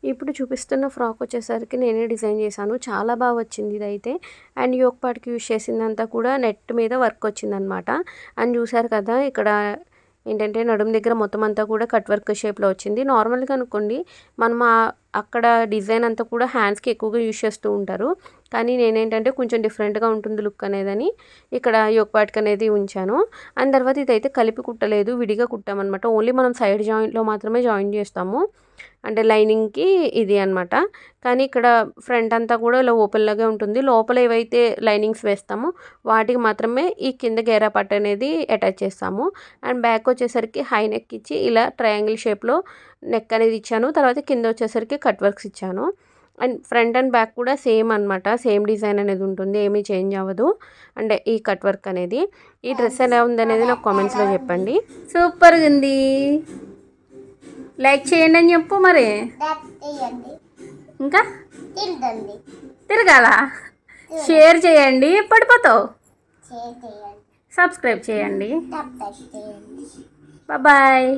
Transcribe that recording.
ఇప్పుడు చూపిస్తున్న ఫ్రాక్ వచ్చేసరికి నేనే డిజైన్ చేశాను. చాలా బాగా వచ్చింది ఇదైతే. అండ్ యోక్ పార్ట్‌కి యూజ్ చేసిందంతా కూడా నెట్ మీద వర్క్ వచ్చిందనమాట. అండ్ చూసారు కదా ఇక్కడ ఏంటంటే నడుము దగ్గర మొత్తం అంతా కూడా కట్ వర్క్ షేప్‌లో వచ్చింది. నార్మల్‌గా అనుకోండి మనం అక్కడ డిజైన్ అంతా కూడా హ్యాండ్స్‌కి ఎక్కువగా యూజ్ చేస్తూ ఉంటారు. కానీ నేనేంటంటే కొంచెం డిఫరెంట్‌గా ఉంటుంది లుక్ అనేదని ఇక్కడ యోక్ పార్ట్‌కి అనేది ఉంచాను. అండ్ తర్వాత ఇదైతే కలిపి కుట్టలేదు, విడిగా కుట్టామన్నమాట. ఓన్లీ మనం సైడ్ జాయింట్‌లో మాత్రమే జాయిన్ చేస్తాము. అంటే లైనింగ్‌కి ఇది అనమాట. కానీ ఇక్కడ ఫ్రంట్ అంతా కూడా ఇలా ఓపెన్ లాగే ఉంటుంది. లోపల ఏవైతే లైనింగ్స్ వేస్తామో వాటికి మాత్రమే ఈ కింద గేరా పట్టు అనేది అటాచ్ చేస్తాము. అండ్ బ్యాక్ వచ్చేసరికి హై నెక్ ఇచ్చి ఇలా ట్రయాంగిల్ షేప్‌లో నెక్ అనేది ఇచ్చాను. తర్వాత కింద వచ్చేసరికి కట్ వర్క్స్ ఇచ్చాను. అండ్ ఫ్రంట్ అండ్ బ్యాక్ కూడా సేమ్ అనమాట. సేమ్ డిజైన్ అనేది ఉంటుంది. ఏమీ చేంజ్ అవ్వదు. అంటే ఈ కట్ వర్క్ అనేది. ఈ డ్రెస్ ఎలా ఉందనేది నాకు కామెంట్స్‌లో చెప్పండి. సూపర్గా ఉంది. లైక్ చేయండి అని చెప్పు మరి. ఇంకా తిరగాల. షేర్ చేయండి, పడిపోతావు. సబ్స్క్రైబ్ చేయండి. బాయ్.